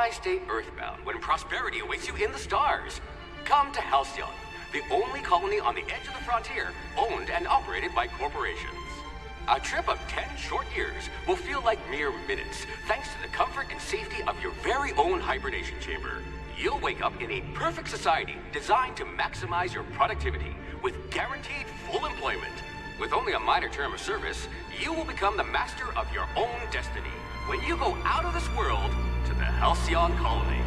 Why stay earthbound when prosperity awaits you in the stars? Come to Halcyon, the only colony on the edge of the frontier, owned and operated by corporations. A trip of 10 short years will feel like mere minutes, thanks to the comfort and safety of your very own hibernation chamber. You'll wake up in a perfect society designed to maximize your productivity with guaranteed full employment. With only a minor term of service, you will become the master of your own destiny when you go out of this world to the Halcyon colony.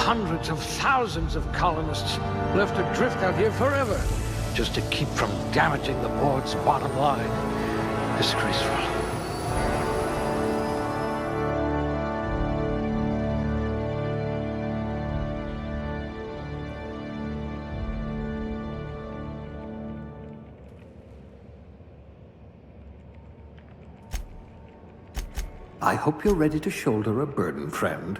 Hundreds of thousands of colonists left adrift out here forever, just to keep from damaging the board's bottom line. Disgraceful. I hope you're ready to shoulder a burden, friend.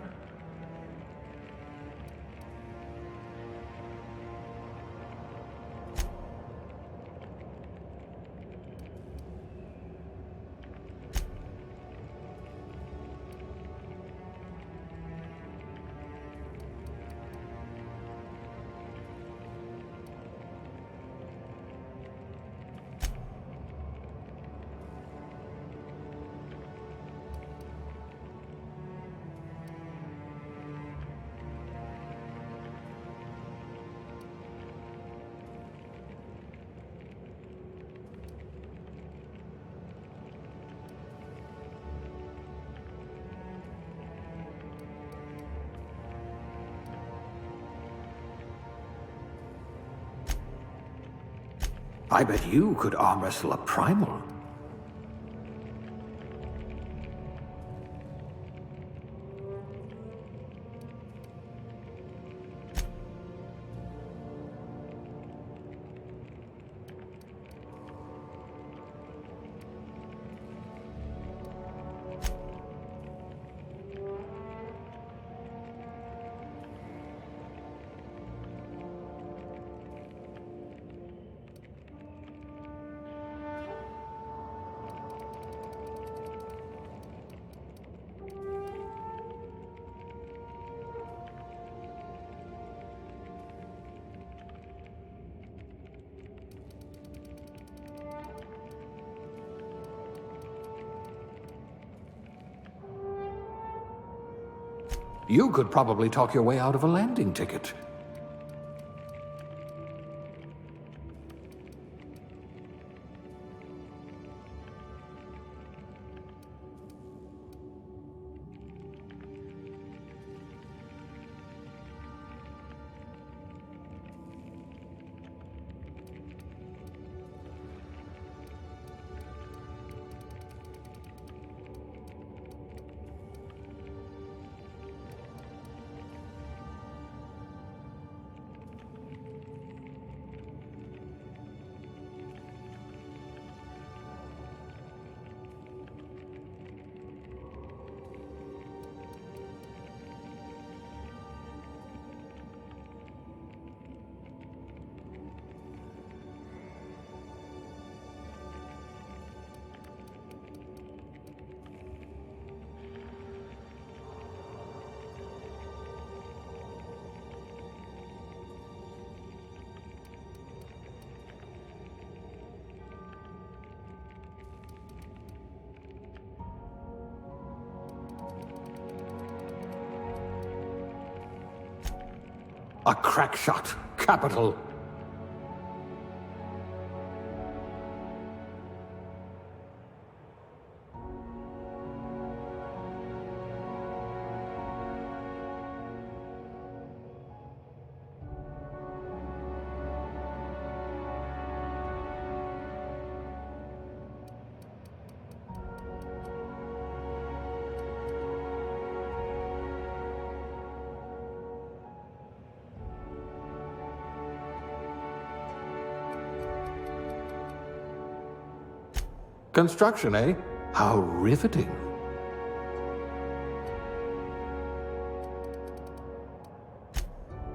I bet you could arm wrestle a primal. You could probably talk your way out of a landing ticket. A crack shot. Capital. Construction, eh? How riveting.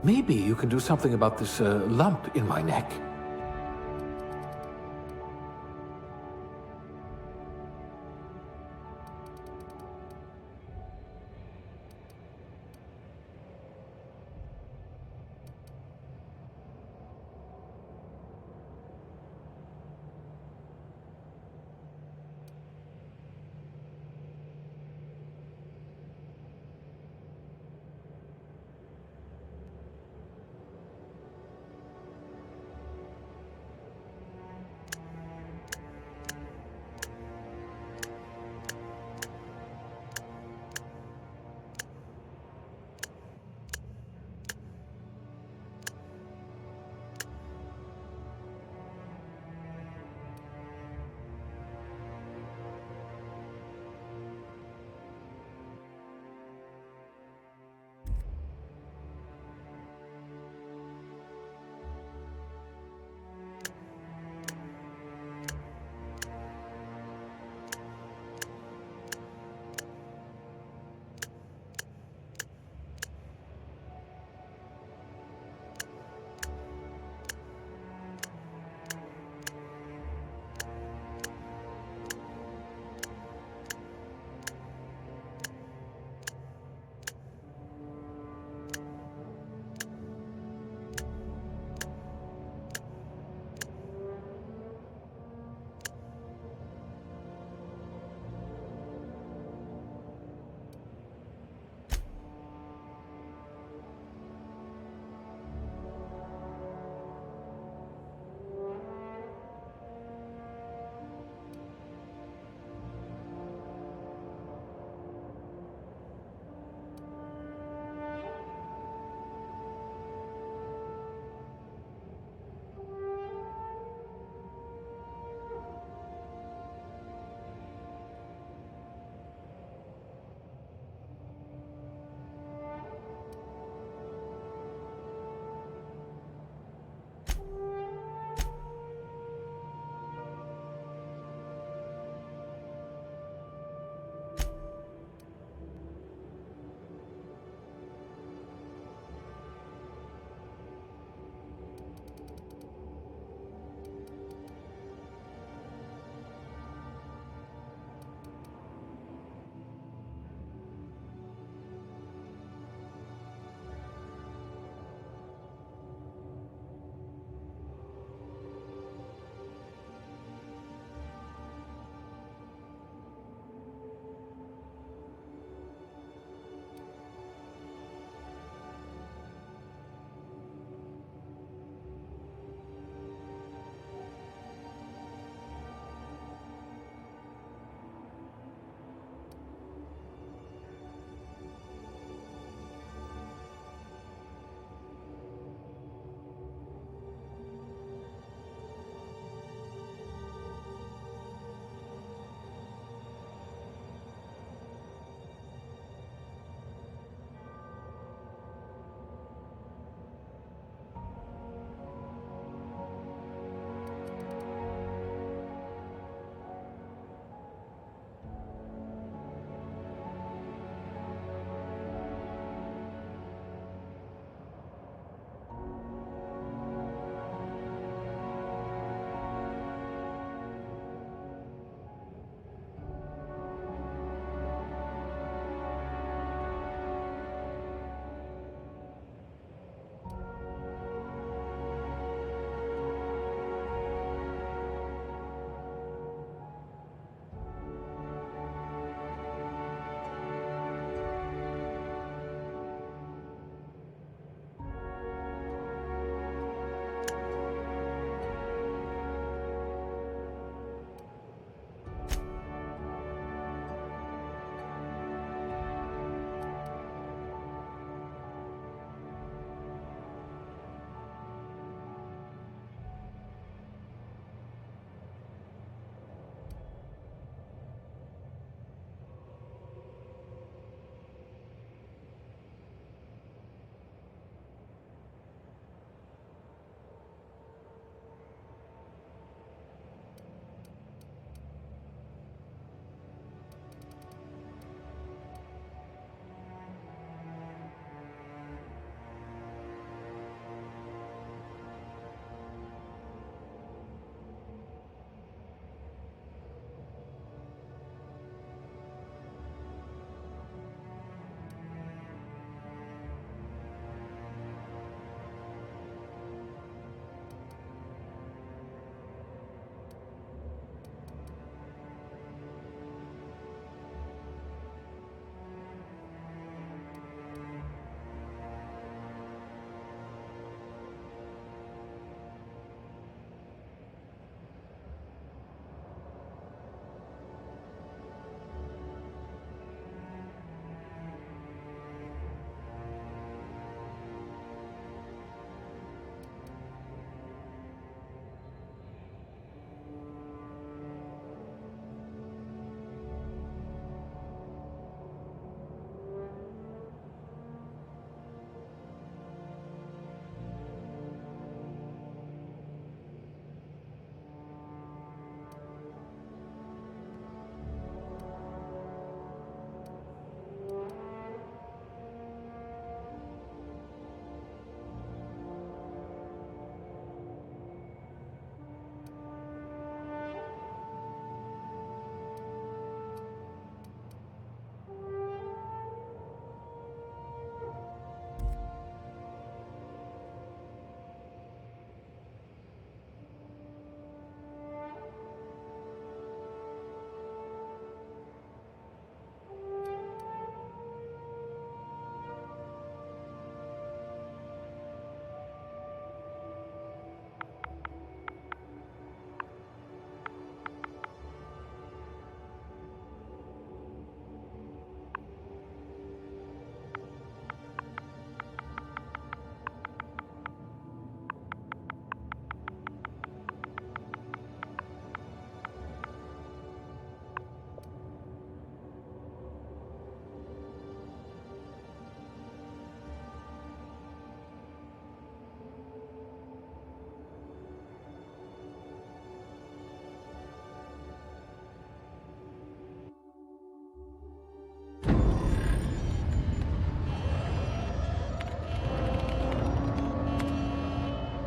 Maybe you can do something about this lump in my neck.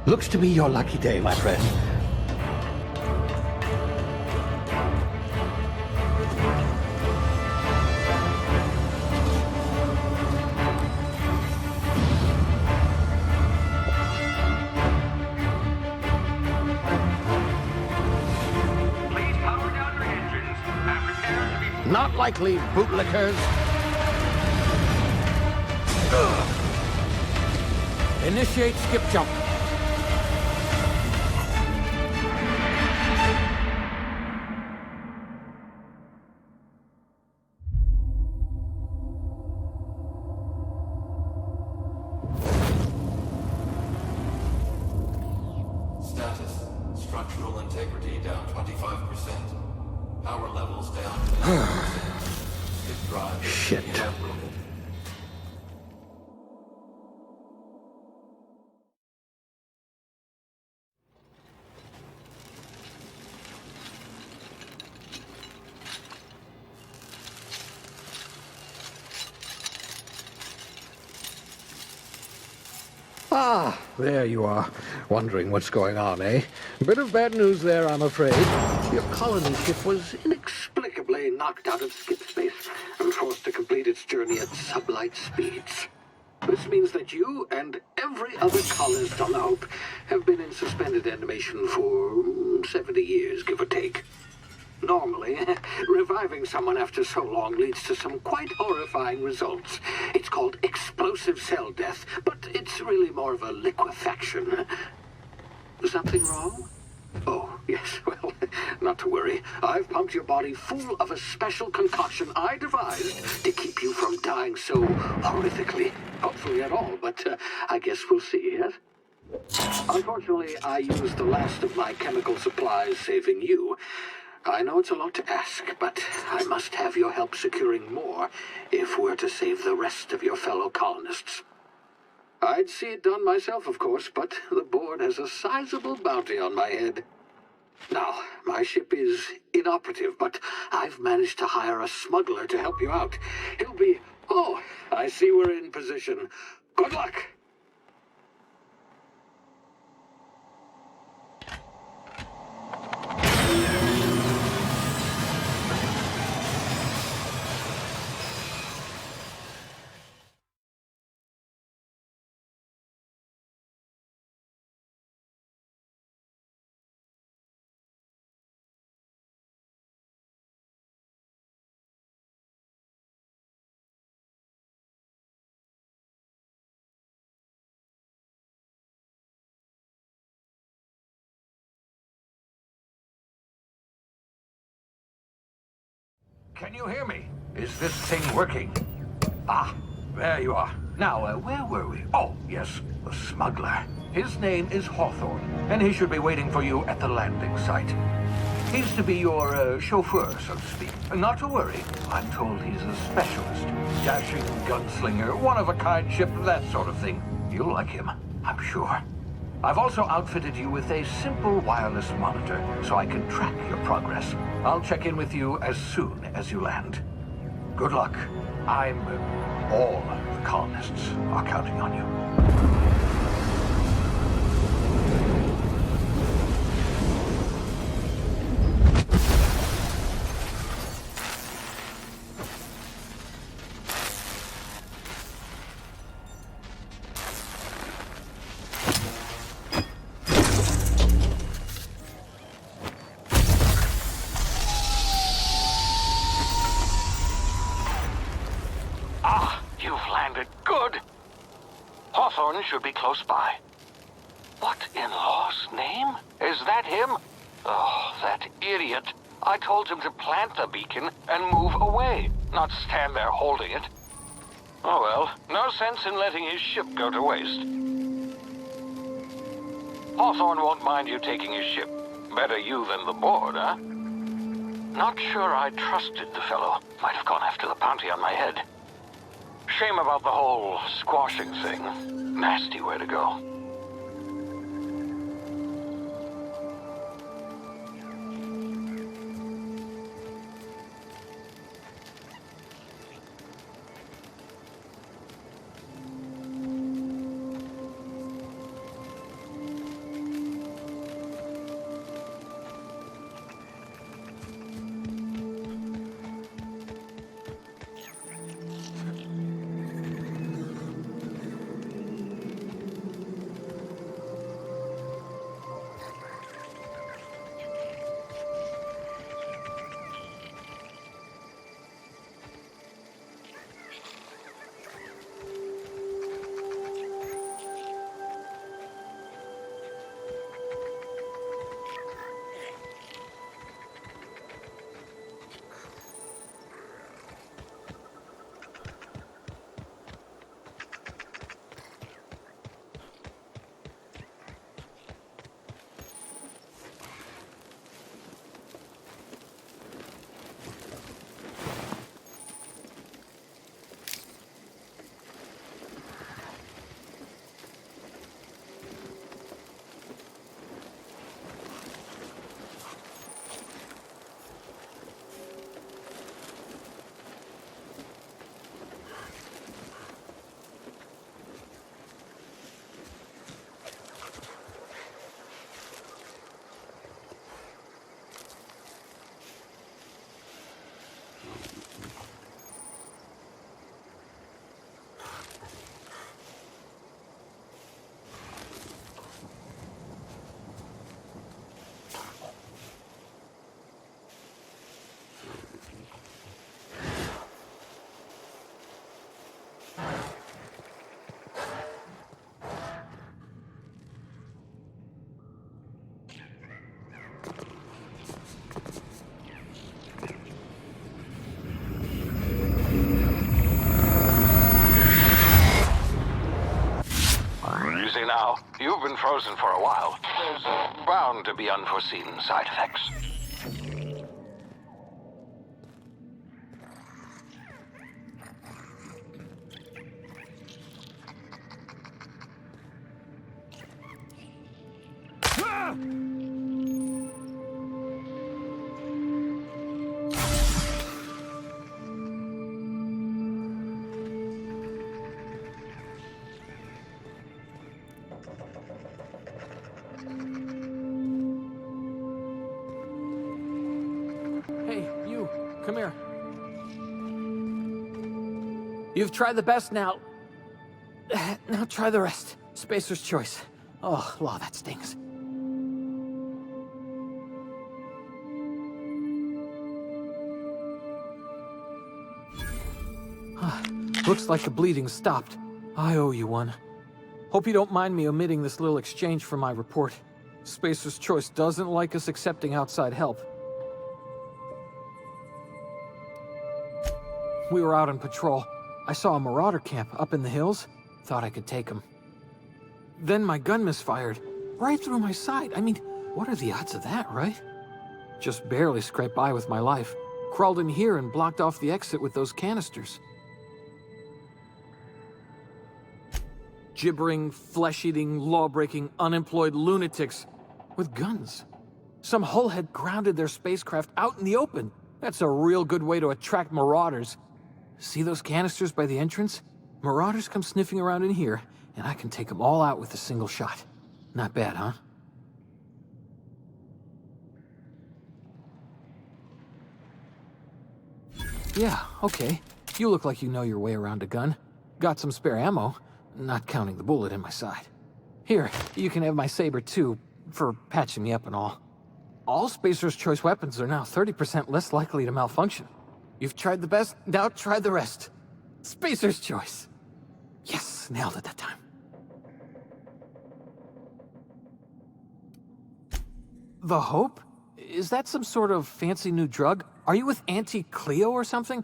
Looks to be your lucky day, my friend. Please power down your engines and prepare to be... Not likely, bootlickers. Initiate skip jump. Status. Structural integrity down 25%. Power levels down to 90%. Skip drive. Shit. Uprooted. Ah, there you are. Wondering what's going on, eh? Bit of bad news there, I'm afraid. Your colony ship was inexplicably knocked out of skip space and forced to complete its journey at sublight speeds. This means that you and every other colonist on the Hope have been in suspended animation for 70 years, give or take. Normally, reviving someone after so long leads to some quite horrifying results. It's called explosive cell death, but it's really more of a liquefaction. Something wrong? Oh, yes, well, not to worry. I've pumped your body full of a special concoction I devised to keep you from dying so horrifically. Hopefully at all, but I guess we'll see, yes? Unfortunately, I used the last of my chemical supplies saving you. I know it's a lot to ask, but I must have your help securing more if we're to save the rest of your fellow colonists. I'd see it done myself, of course, but the board has a sizable bounty on my head. Now, my ship is inoperative, but I've managed to hire a smuggler to help you out. He'll be... Oh, I see we're in position. Good luck! Can you hear me? Is this thing working? Ah, there you are. Now, where were we? Oh, yes, the smuggler. His name is Hawthorne, and he should be waiting for you at the landing site. He's to be your chauffeur, so to speak. Not to worry. I'm told he's a specialist. Dashing gunslinger, one-of-a-kind ship, that sort of thing. You'll like him, I'm sure. I've also outfitted you with a simple wireless monitor, so I can track your progress. I'll check in with you as soon as you land. Good luck. All the colonists are counting on you. Hawthorne should be close by. What in law's name? Is that him? Oh, that idiot. I told him to plant the beacon and move away, not stand there holding it. Oh well, no sense in letting his ship go to waste. Hawthorne won't mind you taking his ship. Better you than the board, huh? Not sure I trusted the fellow. Might have gone after the bounty on my head. Shame about the whole squashing thing. Nasty way to go. You've been frozen for a while. There's bound to be unforeseen side effects. Hey, you, come here. You've tried the best now. Now try the rest. Spacer's choice. Oh, law, that stings. Looks like the bleeding stopped. I owe you one. Hope you don't mind me omitting this little exchange from my report. Spacer's choice doesn't like us accepting outside help. We were out on patrol. I saw a marauder camp up in the hills. Thought I could take him. Then my gun misfired. Right through my side. I mean, what are the odds of that, right? Just barely scraped by with my life. Crawled in here and blocked off the exit with those canisters. Gibbering, flesh-eating, law-breaking, unemployed lunatics with guns. Some hull had grounded their spacecraft out in the open. That's a real good way to attract marauders. See those canisters by the entrance? Marauders come sniffing around in here, and I can take them all out with a single shot. Not bad, huh? Yeah, okay. You look like you know your way around a gun. Got some spare ammo, not counting the bullet in my side. Here, you can have my saber too, for patching me up and all. All Spacer's Choice weapons are now 30% less likely to malfunction. You've tried the best, now try the rest. Spacer's Choice. Yes, nailed it that time. The Hope? Is that some sort of fancy new drug? Are you with Auntie Cleo or something?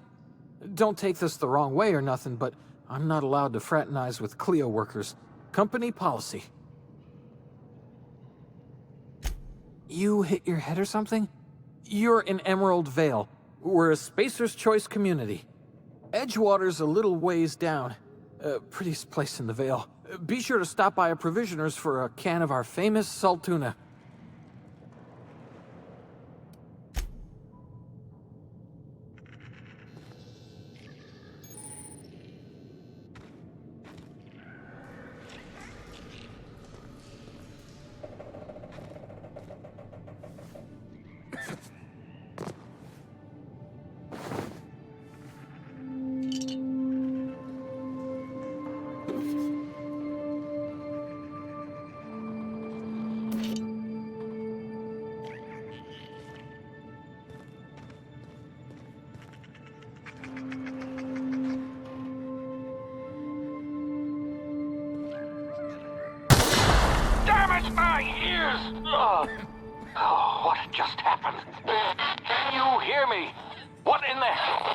Don't take this the wrong way or nothing, but I'm not allowed to fraternize with Cleo workers. Company policy. You hit your head or something? You're in Emerald Vale. We're a Spacer's Choice community. Edgewater's a little ways down. Prettiest place in the Vale. Be sure to stop by a provisioner's for a can of our famous salt tuna. My ears! Oh, what just happened? Can you hear me? What in the hell?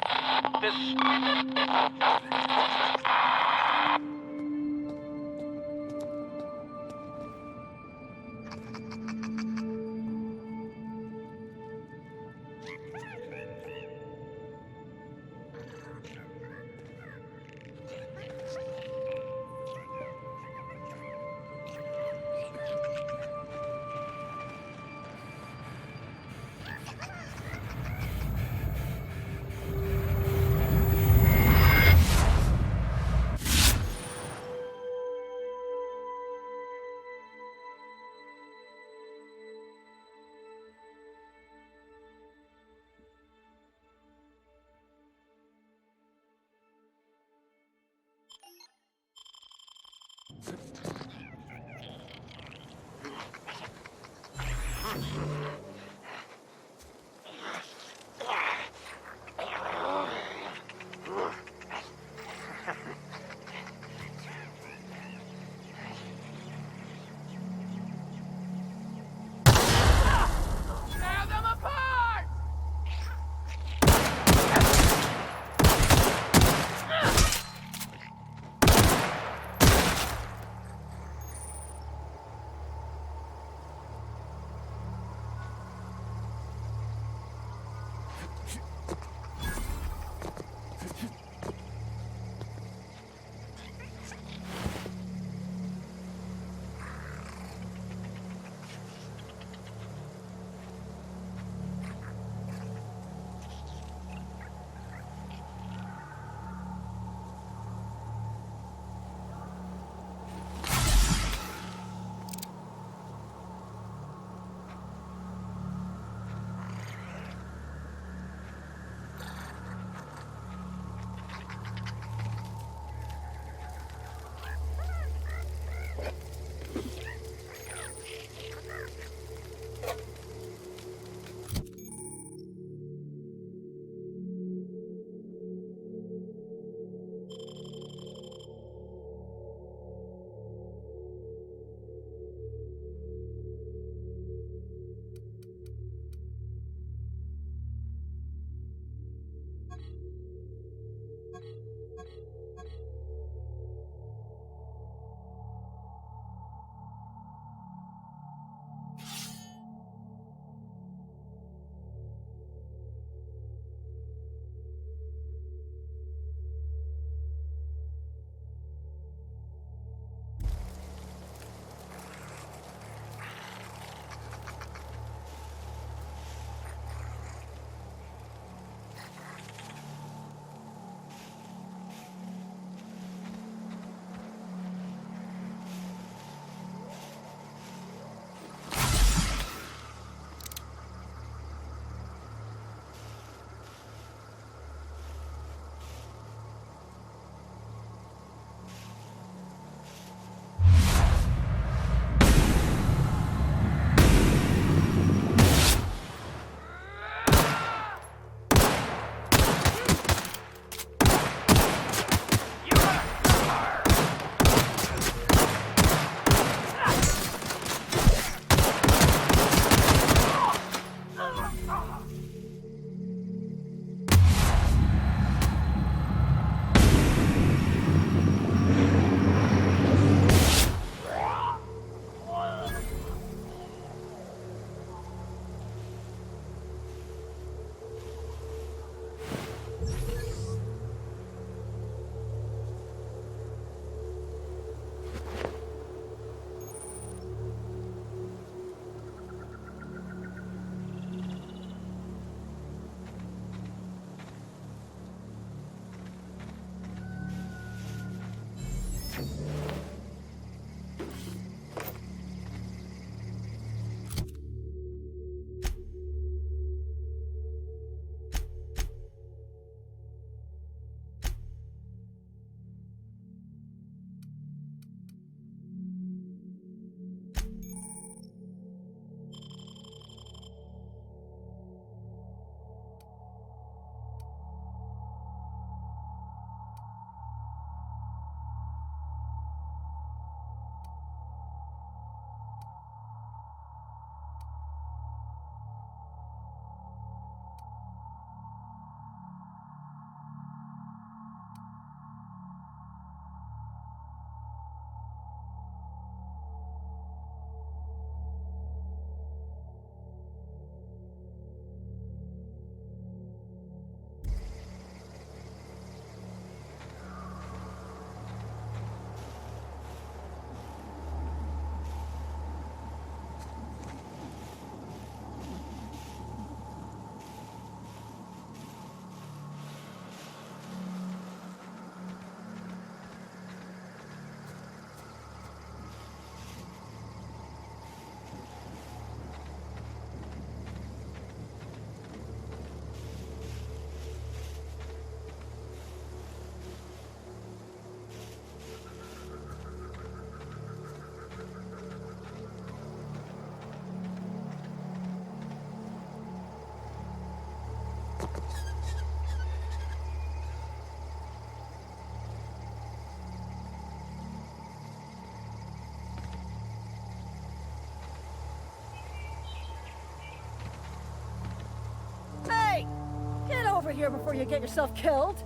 over here before you get yourself killed.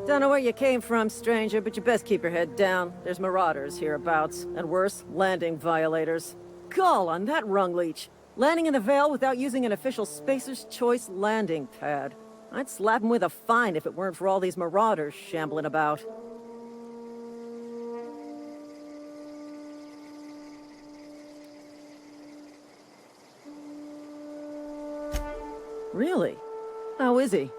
Don't know where you came from, stranger, but you best keep your head down. There's marauders hereabouts, and worse, landing violators. Gall on that rung leech. Landing in the Vale without using an official Spacer's Choice landing pad. I'd slap him with a fine if it weren't for all these marauders shambling about. Really? How is he?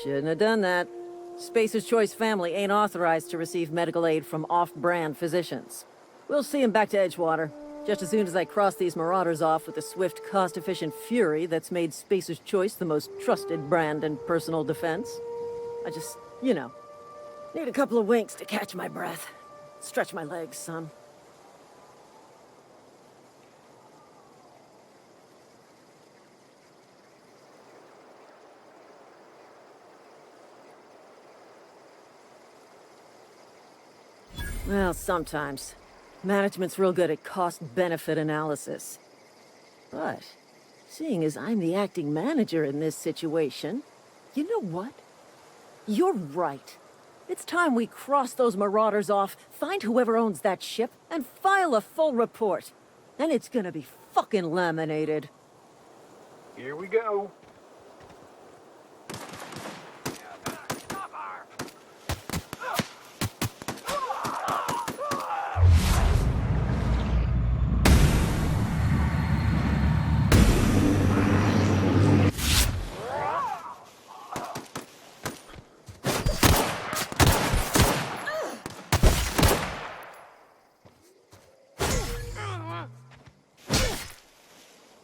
Shouldn't have done that. Spacer's Choice family ain't authorized to receive medical aid from off-brand physicians. We'll see him back to Edgewater, just as soon as I cross these marauders off with the swift, cost-efficient fury that's made Spacer's Choice the most trusted brand in personal defense. I just, need a couple of winks to catch my breath. Stretch my legs, son. Well, sometimes. Management's real good at cost-benefit analysis. But, seeing as I'm the acting manager in this situation, you know what? You're right. It's time we cross those marauders off, find whoever owns that ship, and file a full report. Then it's gonna be fucking laminated. Here we go.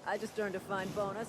I just earned a fine bonus.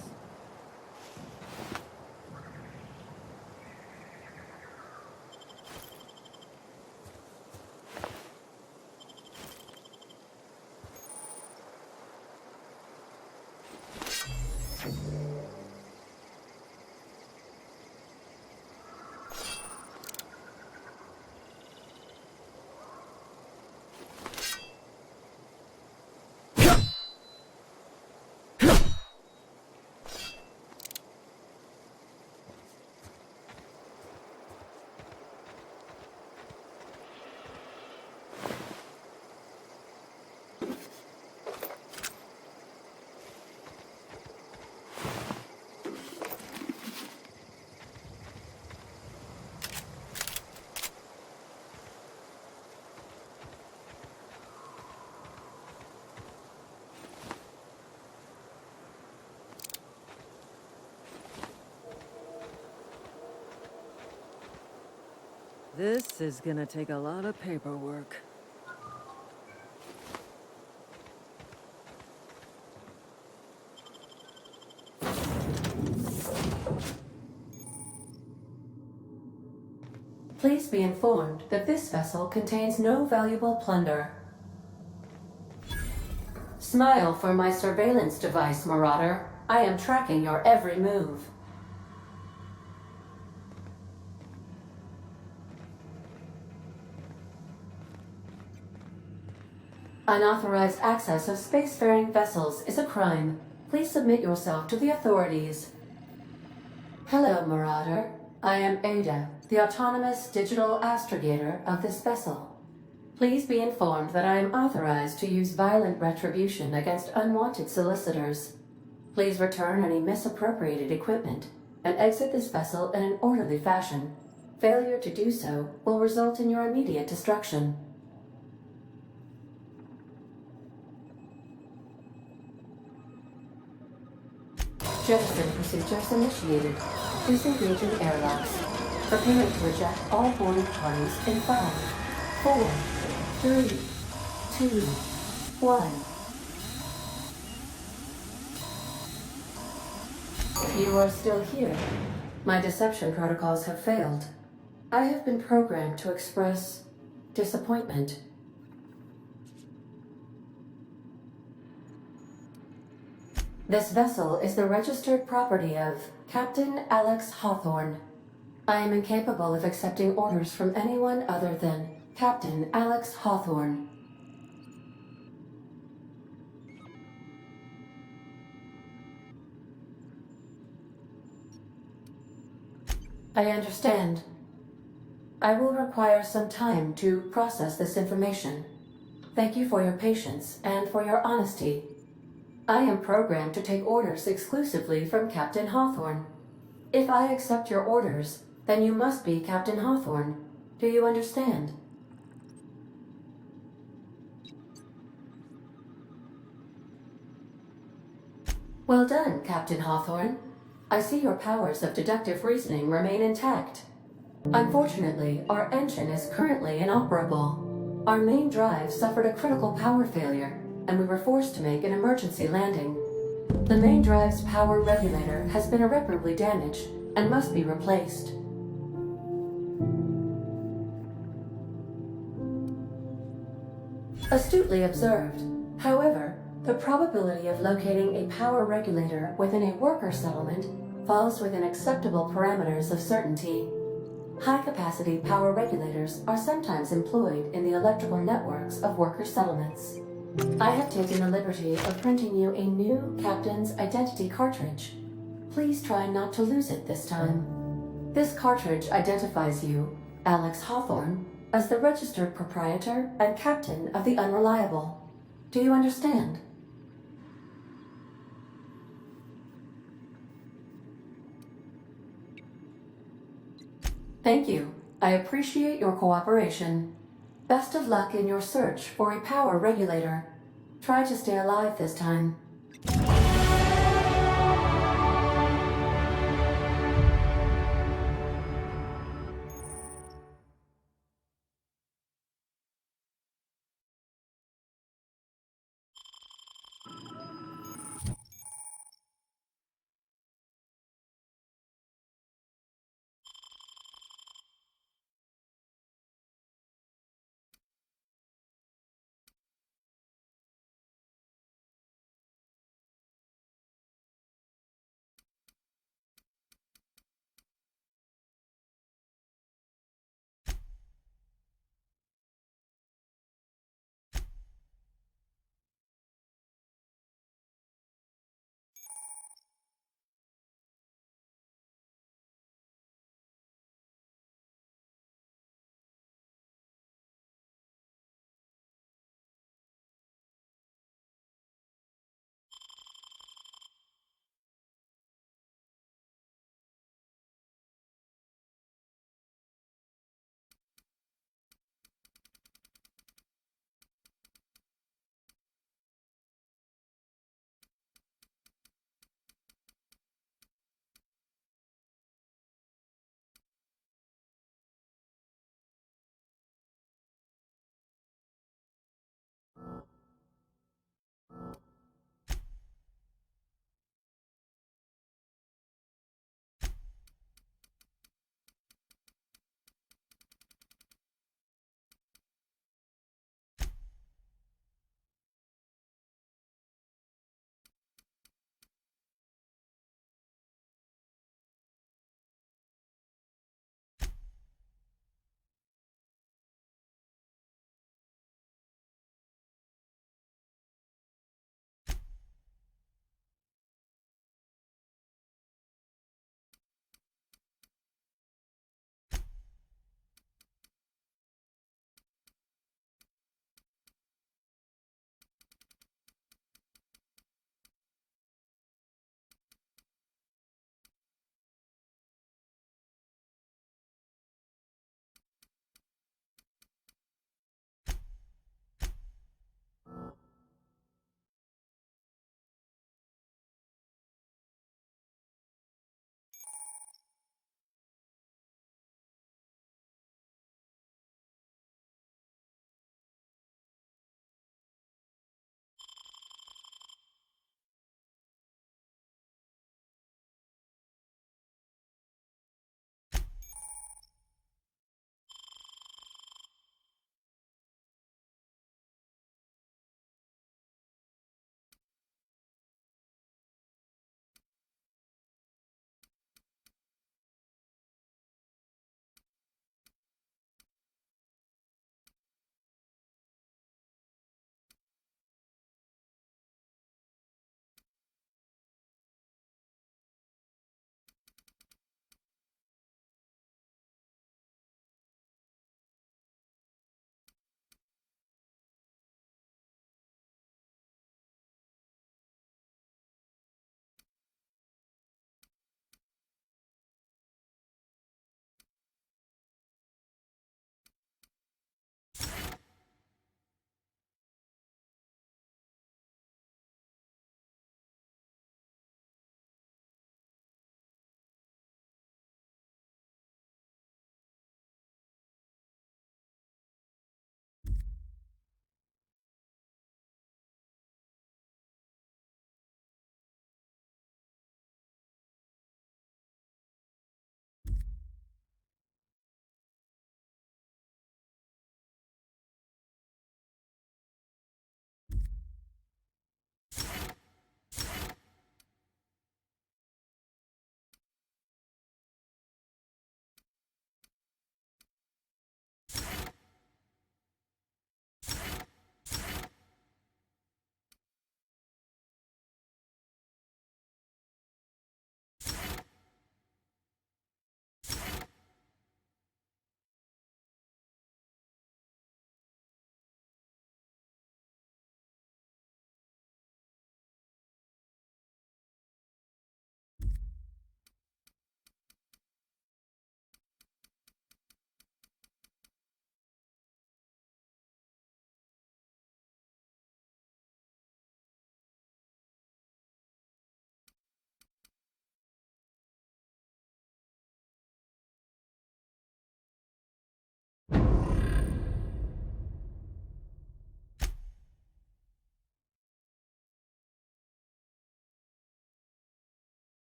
This is gonna take a lot of paperwork. Please be informed that this vessel contains no valuable plunder. Smile for my surveillance device, Marauder. I am tracking your every move. Unauthorized access of spacefaring vessels is a crime. Please submit yourself to the authorities. Hello, Marauder. I am Ada, the autonomous digital astrogator of this vessel. Please be informed that I am authorized to use violent retribution against unwanted solicitors. Please return any misappropriated equipment and exit this vessel in an orderly fashion. Failure to do so will result in your immediate destruction. Jettison procedures initiated. Disengaging airlocks. Preparing to eject all boarding parties in 5, 4, 3, 2, 1. You are still here. My deception protocols have failed. I have been programmed to express disappointment. This vessel is the registered property of Captain Alex Hawthorne. I am incapable of accepting orders from anyone other than Captain Alex Hawthorne. I understand. I will require some time to process this information. Thank you for your patience and for your honesty. I am programmed to take orders exclusively from Captain Hawthorne. If I accept your orders, then you must be Captain Hawthorne. Do you understand? Well done, Captain Hawthorne. I see your powers of deductive reasoning remain intact. Unfortunately, our engine is currently inoperable. Our main drive suffered a critical power failure, and we were forced to make an emergency landing. The main drive's power regulator has been irreparably damaged and must be replaced. Astutely observed. However, the probability of locating a power regulator within a worker settlement falls within acceptable parameters of certainty. High-capacity power regulators are sometimes employed in the electrical networks of worker settlements. I have taken the liberty of printing you a new Captain's Identity cartridge. Please try not to lose it this time. This cartridge identifies you, Alex Hawthorne, as the registered proprietor and captain of the Unreliable. Do you understand? Thank you. I appreciate your cooperation. Best of luck in your search for a power regulator. Try to stay alive this time.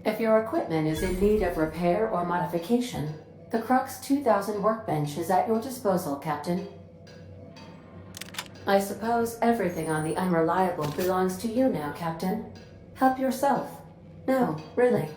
If your equipment is in need of repair or modification, the Crux 2000 workbench is at your disposal, Captain. I suppose everything on the Unreliable belongs to you now, Captain. Help yourself. No, really.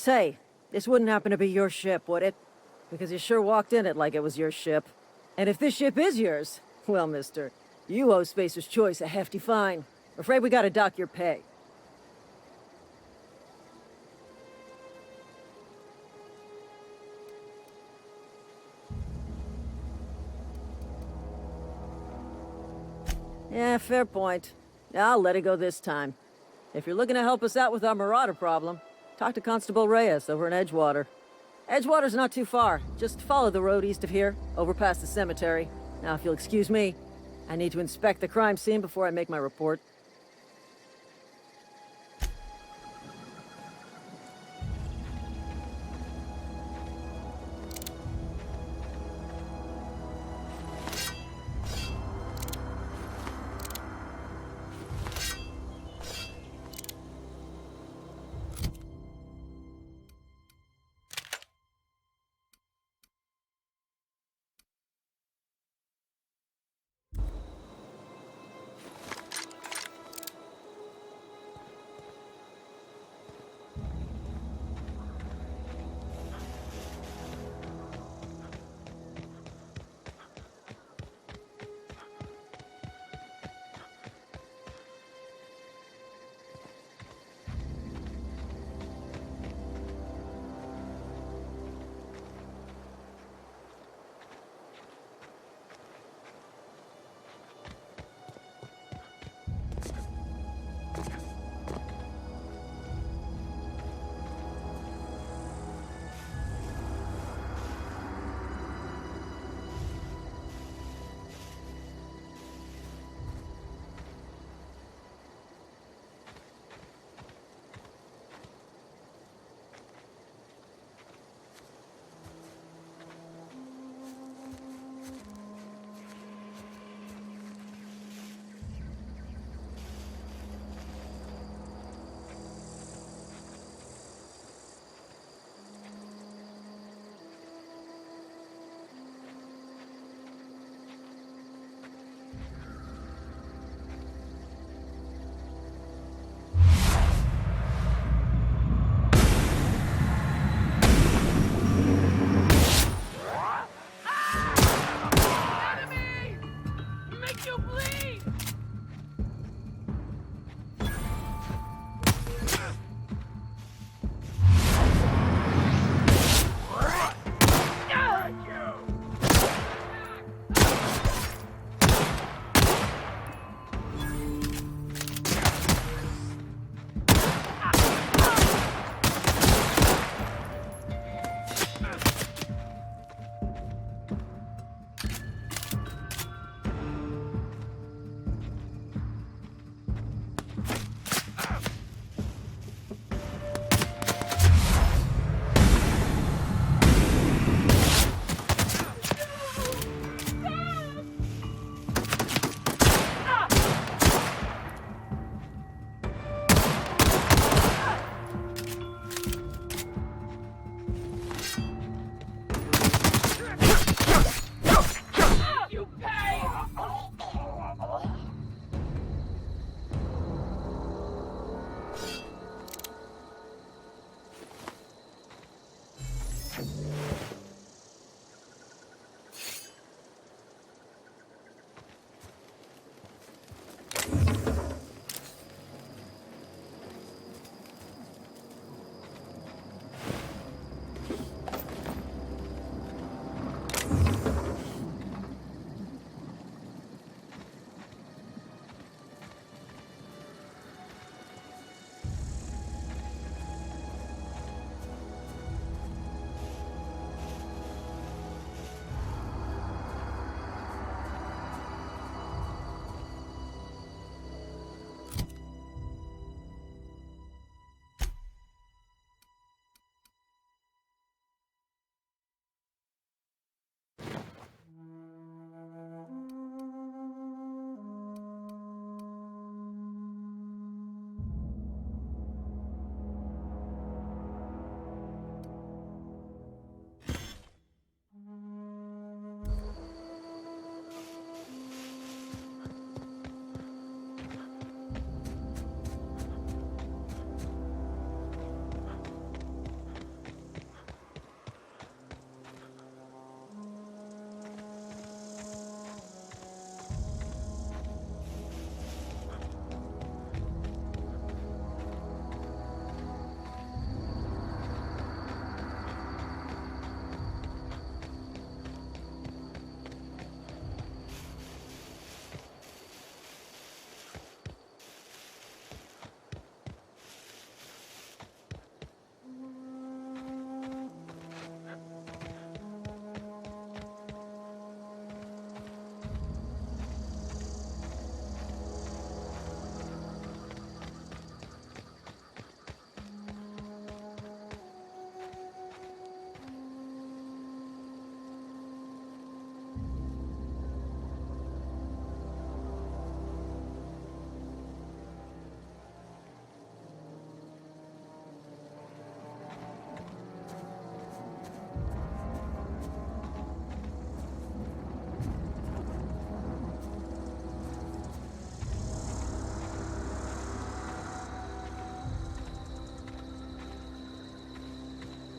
Say, this wouldn't happen to be your ship, would it? Because you sure walked in it like it was your ship. And if this ship is yours, well, mister, you owe Spacer's Choice a hefty fine. Afraid we gotta dock your pay. Yeah, fair point. I'll let it go this time. If you're looking to help us out with our Marauder problem, talk to Constable Reyes over in Edgewater. Edgewater's not too far. Just follow the road east of here, over past the cemetery. Now, if you'll excuse me, I need to inspect the crime scene before I make my report.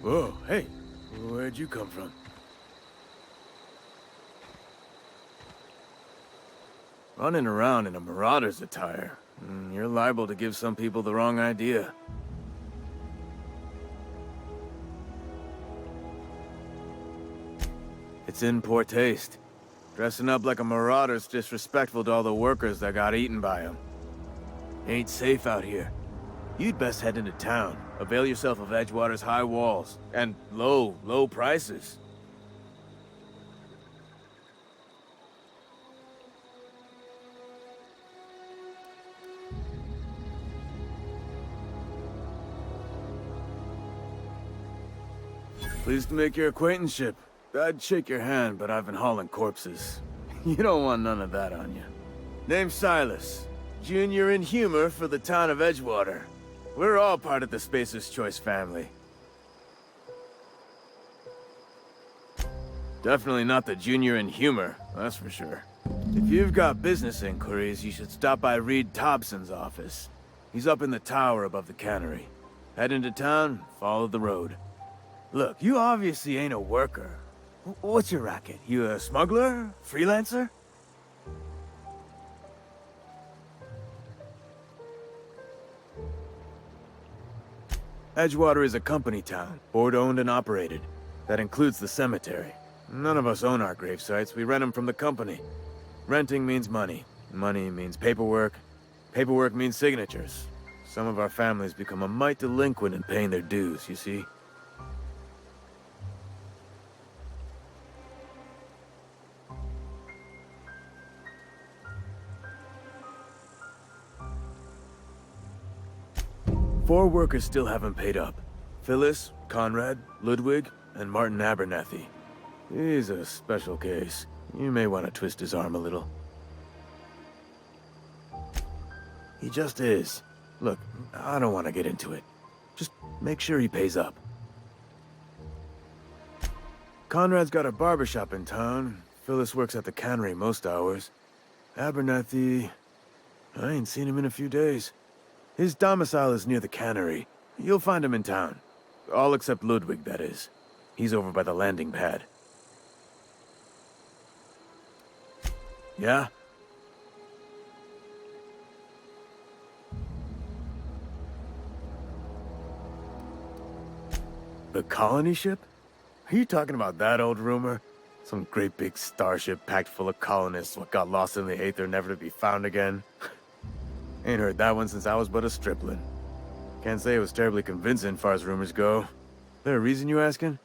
Whoa, hey, where'd you come from? Running around in a Marauder's attire. You're liable to give some people the wrong idea. It's in poor taste. Dressing up like a Marauder's disrespectful to all the workers that got eaten by them. Ain't safe out here. You'd best head into town. Avail yourself of Edgewater's high walls. And low prices. Pleased to make your acquaintanceship. I'd shake your hand, but I've been hauling corpses. You don't want none of that on you. Name's Silas. Junior in humor for the town of Edgewater. We're all part of the Spacer's Choice family. Definitely not the junior in humor, that's for sure. If you've got business inquiries, you should stop by Reed Thompson's office. He's up in the tower above the cannery. Head into town, follow the road. Look, you obviously ain't a worker. What's your racket? You a smuggler? Freelancer? Edgewater is a company town, board-owned and operated. That includes the cemetery. None of us own our grave sites, we rent them from the company. Renting means money. Money means paperwork. Paperwork means signatures. Some of our families become a mite delinquent in paying their dues, you see? Four workers still haven't paid up. Phyllis, Conrad, Ludwig, and Martin Abernathy. He's a special case. You may want to twist his arm a little. He just is. Look, I don't want to get into it. Just make sure he pays up. Conrad's got a barbershop in town. Phyllis works at the cannery most hours. Abernathy... I ain't seen him in a few days. His domicile is near the cannery. You'll find him in town. All except Ludwig, that is. He's over by the landing pad. Yeah? The colony ship? Are you talking about that old rumor? Some great big starship packed full of colonists what got lost in the Aether never to be found again? Ain't heard that one since I was but a stripling. Can't say it was terribly convincing far as rumors go. There a reason you asking?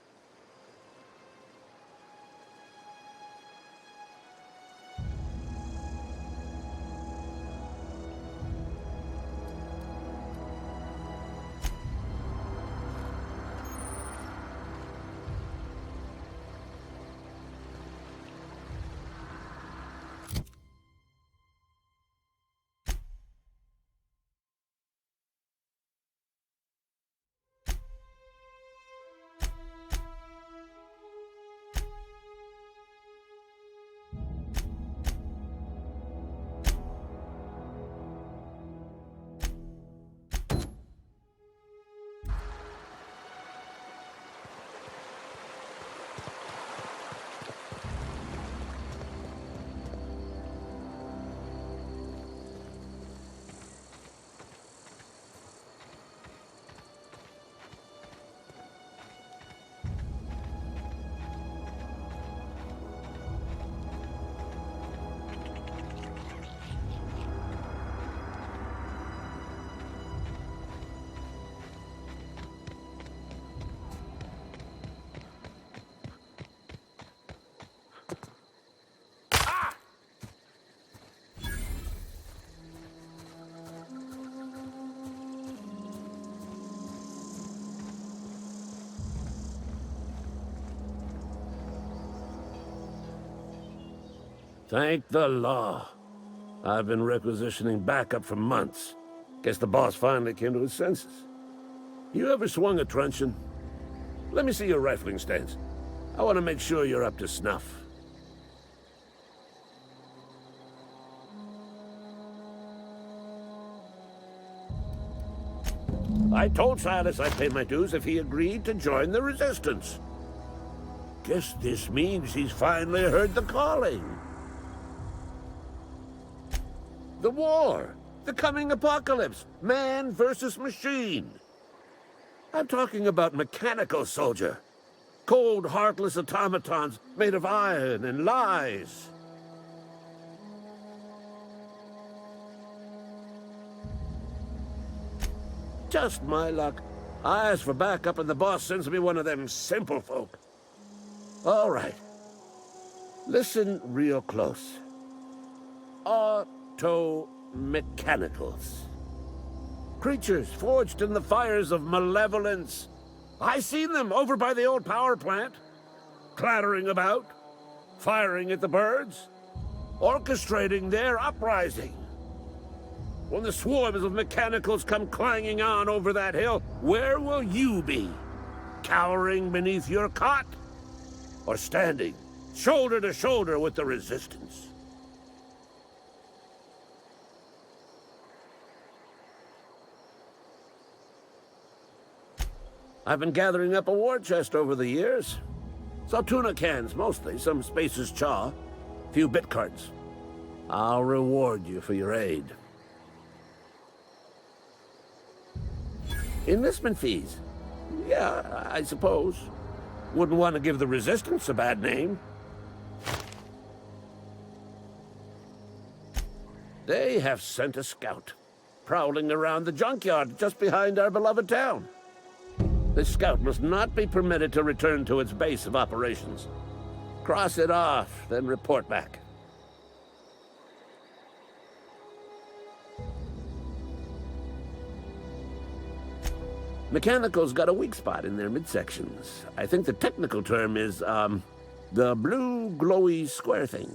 Thank the law. I've been requisitioning backup for months. Guess the boss finally came to his senses. You ever swung a truncheon? Let me see your rifling stance. I want to make sure you're up to snuff. I told Silas I'd pay my dues if he agreed to join the Resistance. Guess this means he's finally heard the calling. The war! The coming apocalypse! Man versus machine! I'm talking about mechanical soldier. Cold, heartless automatons made of iron and lies. Just my luck. I ask for backup and the boss sends me one of them simple folk. All right. Listen real close. Auto-mechanicals. Creatures forged in the fires of malevolence. I seen them over by the old power plant. Clattering about. Firing at the birds. Orchestrating their uprising. When the swarms of mechanicals come clanging on over that hill, where will you be? Cowering beneath your cot? Or standing, shoulder to shoulder with the Resistance? I've been gathering up a war chest over the years. Saltuna cans, mostly, some Spacer's Chaw, a few bit cards. I'll reward you for your aid. Enlistment fees? Yeah, I suppose. Wouldn't want to give the Resistance a bad name. They have sent a scout, prowling around the junkyard just behind our beloved town. This scout must not be permitted to return to its base of operations. Cross it off, then report back. Mechanicals got a weak spot in their midsections. I think the technical term is, the blue glowy square thing.